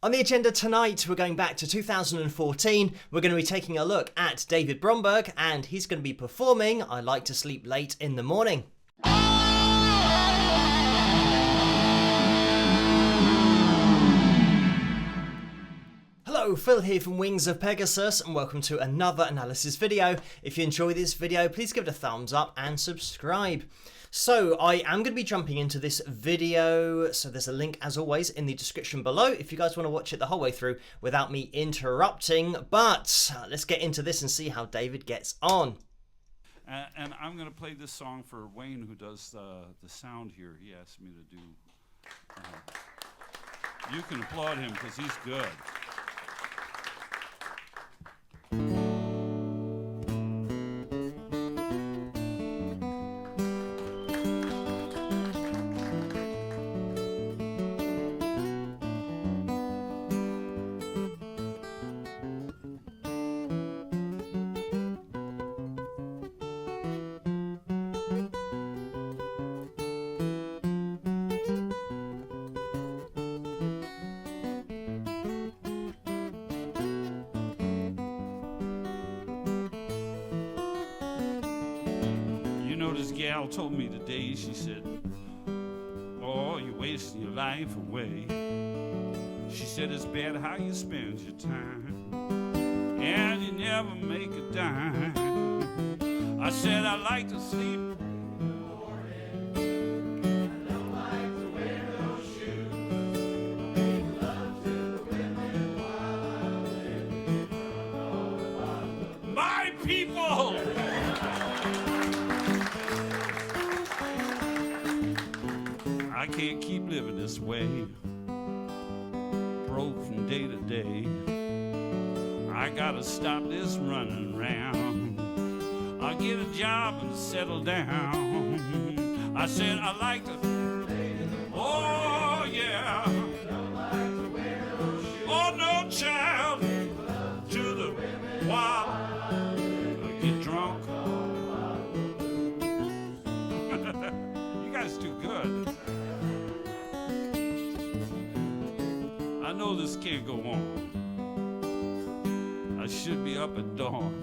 On the agenda tonight, we're going back to 2014. We're going to be taking a look at David Bromberg, and he's going to be performing I Like to Sleep Late in the Morning. Hello, Phil here from Wings of Pegasus, and welcome to another analysis video. If you enjoy this video, please give it a thumbs up and subscribe. So I am going to be jumping into this video, so there's a link as always in the description below if you guys want to watch it the whole way through without me interrupting. But let's get into this and see how David gets on. And I'm going to play this song for Wayne, who does the sound here. He asked me to do. You can applaud him because he's good. This gal told me today, she said, "Oh, you're wasting your life away." She said, "It's bad how you spend your time, and you never make a dime." I said, "I like to sleep." My people! I can't keep living this way, broke from day to day. I gotta stop this running around. I'll get a job and settle down. I said I like to, oh yeah, oh no child, to the wild, I get drunk. You guys do good. I know this can't go on. I should be up at dawn,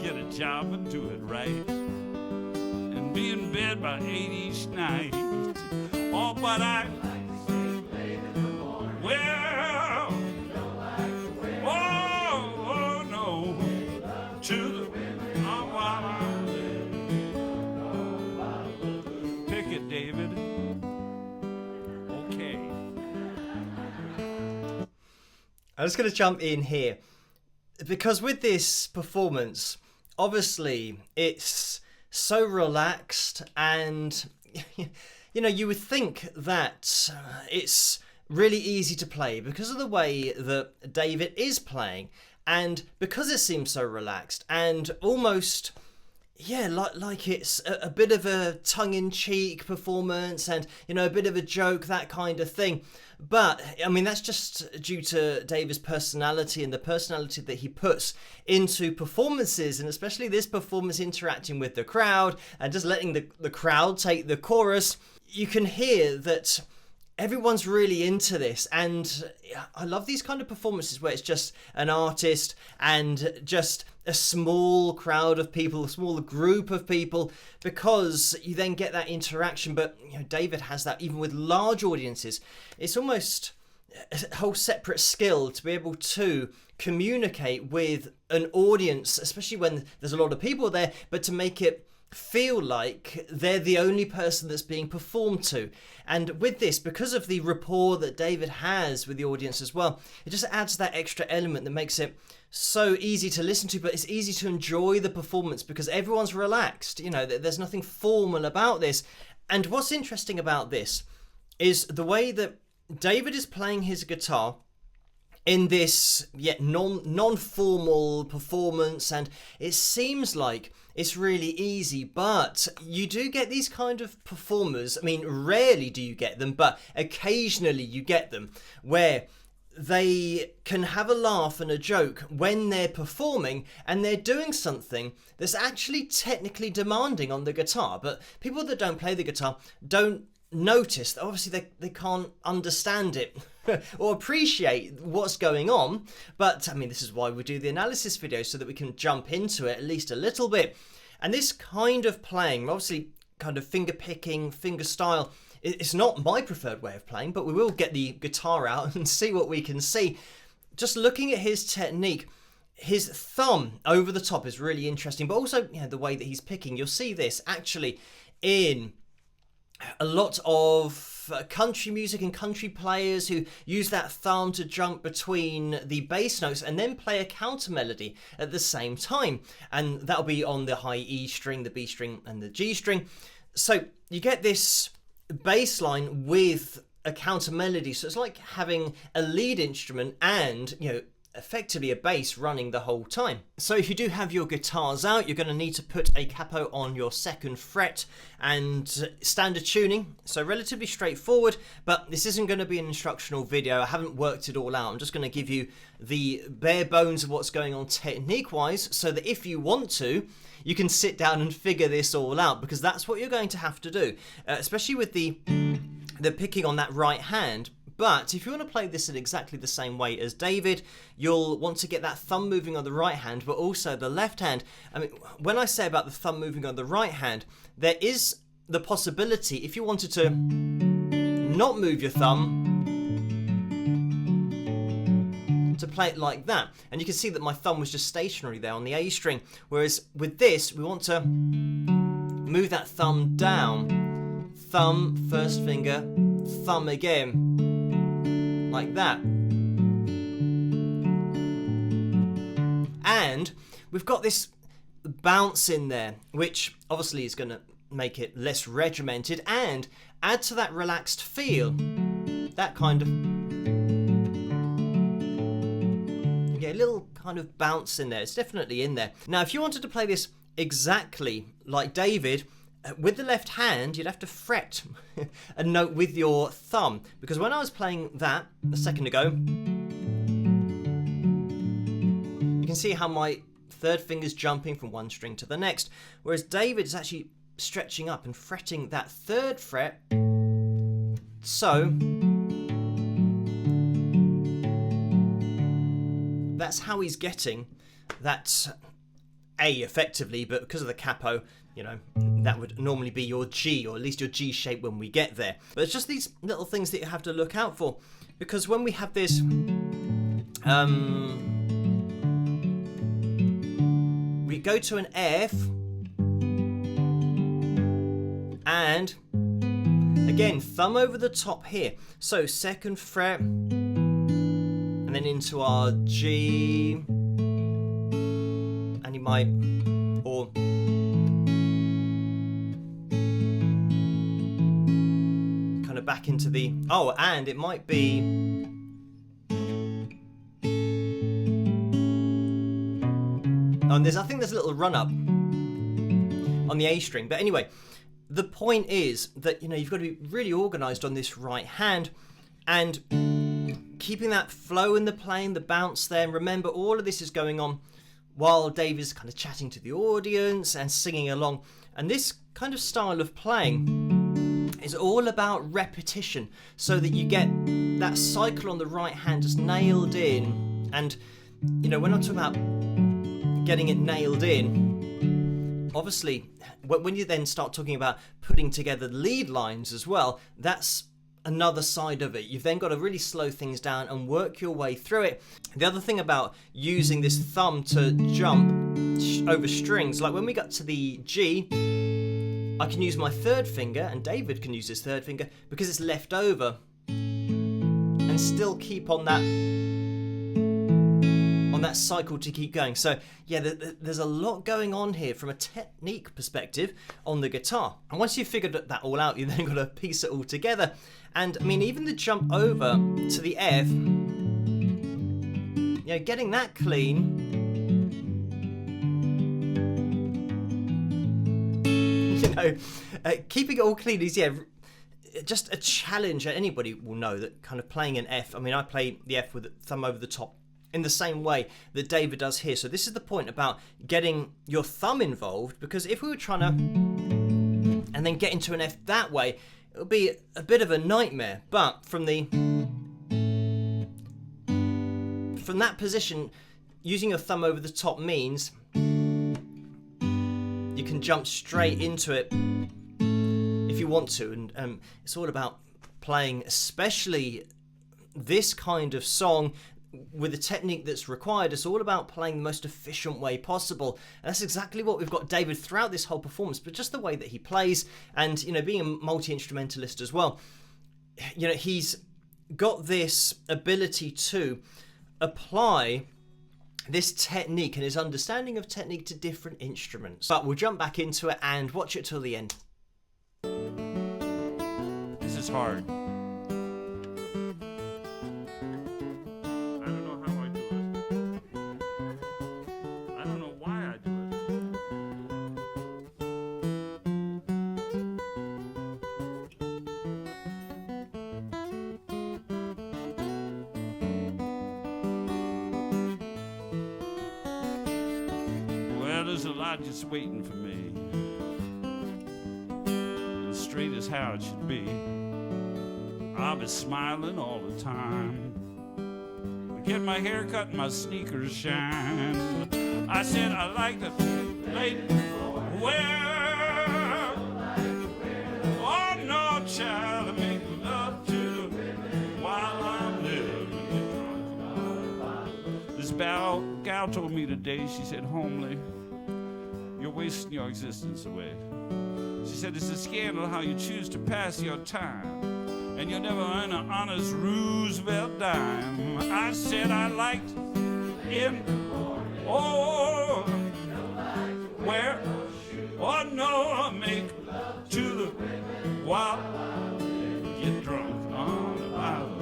get a job and do it right, and be in bed by 8 each night. Oh, but I, well, oh no, to the, oh, while I pick it, David. I'm just going to jump in here because with this performance, obviously it's so relaxed, and you know, you would think that it's really easy to play because of the way that David is playing, and because it seems so relaxed and almost, yeah, like it's a bit of a tongue-in-cheek performance and, you know, a bit of a joke, that kind of thing. But, I mean, that's just due to David's personality and the personality that he puts into performances, and especially this performance interacting with the crowd and just letting the crowd take the chorus. You can hear that everyone's really into this, and I love these kind of performances where it's just an artist and just a small crowd of people, a small group of people, because you then get that interaction. But you know, David has that even with large audiences. It's almost a whole separate skill to be able to communicate with an audience, especially when there's a lot of people there, but to make it feel like they're the only person that's being performed to. And with this, because of the rapport that David has with the audience as well, it just adds that extra element that makes it so easy to listen to, but it's easy to enjoy the performance because everyone's relaxed. You know, there's nothing formal about this. And what's interesting about this is the way that David is playing his guitar in this yet non-formal performance, and it seems like it's really easy, but you do get these kind of performers. I mean, rarely do you get them, but occasionally you get them where they can have a laugh and a joke when they're performing and they're doing something that's actually technically demanding on the guitar. But people that don't play the guitar don't notice that obviously they can't understand it or appreciate what's going on. But I mean, this is why we do the analysis video, so that we can jump into it at least a little bit. And this kind of playing, obviously kind of finger picking, finger style, it's not my preferred way of playing, but we will get the guitar out and see what we can see. Just looking at his technique, his thumb over the top is really interesting, but also, you know, the way that he's picking. You'll see this actually in a lot of country music and country players who use that thumb to jump between the bass notes and then play a counter melody at the same time. And that'll be on the high E string, the B string and the G string. So you get this bass line with a counter melody. So it's like having a lead instrument and, you know, effectively a bass running the whole time. So if you do have your guitars out, you're going to need to put a capo on your 2nd fret and standard tuning. So relatively straightforward, but this isn't going to be an instructional video. I haven't worked it all out. I'm just going to give you the bare bones of what's going on technique wise, so that if you want to, you can sit down and figure this all out, because that's what you're going to have to do, especially with the picking on that right hand. But if you want to play this in exactly the same way as David, you'll want to get that thumb moving on the right hand, but also the left hand. I mean, when I say about the thumb moving on the right hand, there is the possibility, if you wanted to not move your thumb, to play it like that. And you can see that my thumb was just stationary there on the A string. Whereas with this, we want to move that thumb down. Thumb, first finger, thumb again. Like that. And we've got this bounce in there, which obviously is going to make it less regimented and add to that relaxed feel. That kind of... yeah, a little kind of bounce in there. It's definitely in there. Now, if you wanted to play this exactly like David, with the left hand, you'd have to fret a note with your thumb. Because when I was playing that a second ago, you can see how my third finger's jumping from one string to the next. Whereas David is actually stretching up and fretting that third fret. So that's how he's getting that A effectively, but because of the capo, you know, that would normally be your G, or at least your G shape when we get there. But it's just these little things that you have to look out for, because when we have this we go to an F, and again, thumb over the top here. So 2nd fret, and then into our G, and you might, or kind of back into the, oh, and it might be, and I think there's a little run up on the A string. But anyway, the point is that, you know, you've got to be really organized on this right hand and keeping that flow in the playing, the bounce there. And remember, all of this is going on while David's kind of chatting to the audience and singing along. And this kind of style of playing is all about repetition, so that you get that cycle on the right hand just nailed in. And, you know, when I'm talking about getting it nailed in, obviously, when you then start talking about putting together lead lines as well, that's another side of it. You've then got to really slow things down and work your way through it. The other thing about using this thumb to jump over strings, like when we got to the G, I can use my third finger, and David can use his third finger because it's left over, and still keep on that cycle to keep going. So yeah, there's a lot going on here from a technique perspective on the guitar. And once you've figured that all out, you then got to piece it all together. And I mean, even the jump over to the F, you know, getting that clean, you know, keeping it all clean is, yeah, just a challenge. Anybody will know that kind of playing an F, I mean, I play the F with the thumb over the top in the same way that David does here. So this is the point about getting your thumb involved, because if we were trying to and then get into an F that way, it would be a bit of a nightmare. But from the from that position, using your thumb over the top means you can jump straight into it if you want to. And it's all about playing, especially this kind of song with the technique that's required. It's all about playing the most efficient way possible, and that's exactly what we've got David throughout this whole performance. But just the way that he plays, and being a multi-instrumentalist as well, he's got this ability to apply this technique and his understanding of technique to different instruments. But we'll jump back into it and watch it till the end. This is hard. There's a lot just waiting for me, as straight as how it should be. I'll be smiling all the time, get my hair cut and my sneakers shine. I said I like to lay well. Oh no, child, I make love to while I'm living. This gal told me today, she said, "Homely, you're wasting your existence away." She said, "It's a scandal how you choose to pass your time, and you'll never earn an honest Roosevelt dime." I said I liked in, oh, where, oh no, I make to the while get drunk on the Bible.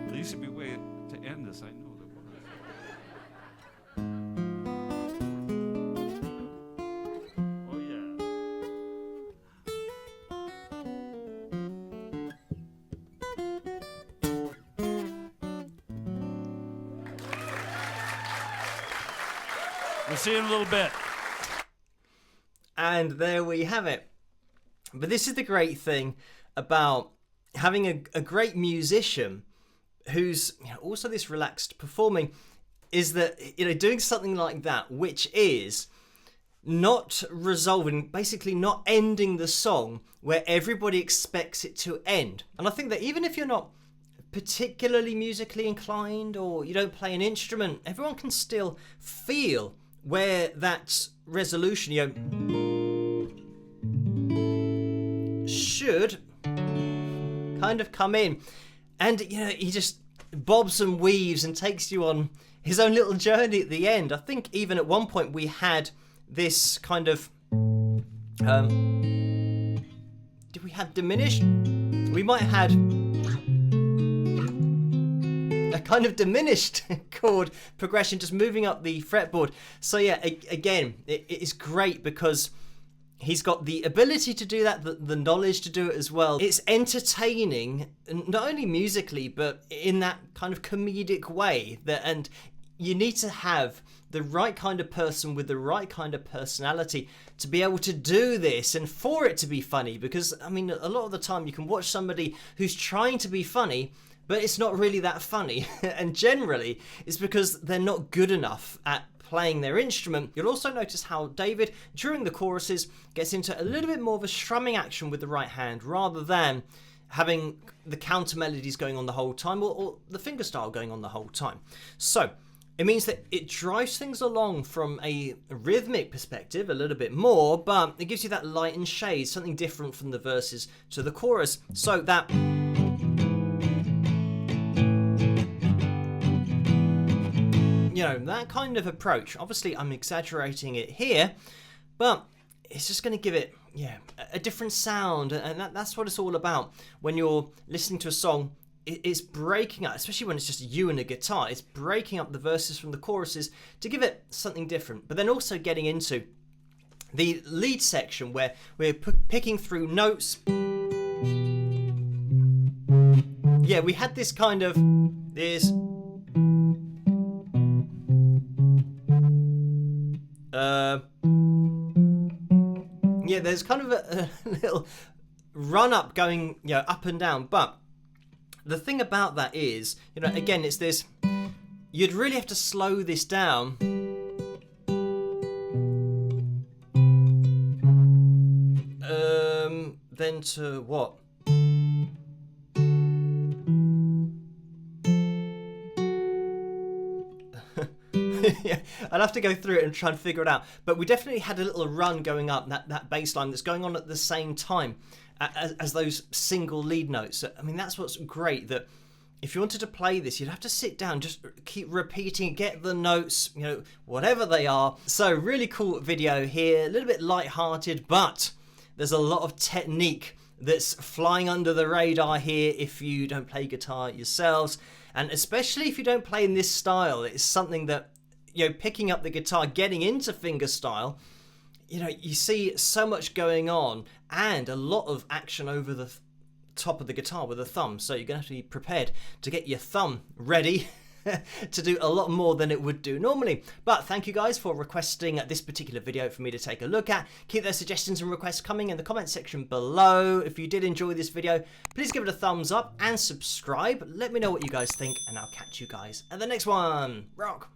There used to be a way to end this, I know there was. Oh yeah. We'll see you in a little bit. And there we have it. But this is the great thing about having a great musician who's also this relaxed performing, is that doing something like that, which is not resolving, basically not ending the song where everybody expects it to end. And I think that even if you're not particularly musically inclined or you don't play an instrument, everyone can still feel where that resolution should kind of come in. And he just bobs and weaves and takes you on his own little journey at the end. I think even at one point we had this kind of did we have diminished? We might have had a kind of diminished chord progression, just moving up the fretboard. So yeah, again, it is great because he's got the ability to do that, the knowledge to do it as well. It's entertaining, not only musically, but in that kind of comedic way. And you need to have the right kind of person with the right kind of personality to be able to do this and for it to be funny. Because, I mean, a lot of the time you can watch somebody who's trying to be funny, but it's not really that funny. And generally, it's because they're not good enough at playing their instrument. You'll also notice how David, during the choruses, gets into a little bit more of a strumming action with the right hand rather than having the counter melodies going on the whole time or the fingerstyle going on the whole time. So it means that it drives things along from a rhythmic perspective a little bit more, but it gives you that light and shade, something different from the verses to the chorus. So that You know, that kind of approach. Obviously, I'm exaggerating it here, but it's just going to give it, yeah, a different sound, and that's what it's all about. When you're listening to a song, it's breaking up, especially when it's just you and a guitar. It's breaking up the verses from the choruses to give it something different, but then also getting into the lead section where we're picking through notes. Yeah, we had this kind of this. Yeah, there's kind of a little run up going, you know, up and down. But the thing about that is, you know, again, it's this. You'd really have to slow this down. Then to what? Yeah, I'd have to go through it and try and figure it out. But we definitely had a little run going up, that bass line that's going on at the same time as those single lead notes. I mean, that's what's great, that if you wanted to play this, you'd have to sit down, just keep repeating, get the notes, you know, whatever they are. So really cool video here, a little bit light-hearted, but there's a lot of technique that's flying under the radar here if you don't play guitar yourselves. And especially if you don't play in this style, it's something that, you know, picking up the guitar, getting into fingerstyle, you know, you see so much going on and a lot of action over the top of the guitar with the thumb. So you're going to have to be prepared to get your thumb ready to do a lot more than it would do normally. But thank you guys for requesting this particular video for me to take a look at. Keep those suggestions and requests coming in the comment section below. If you did enjoy this video, please give it a thumbs up and subscribe. Let me know what you guys think, and I'll catch you guys at the next one. Rock!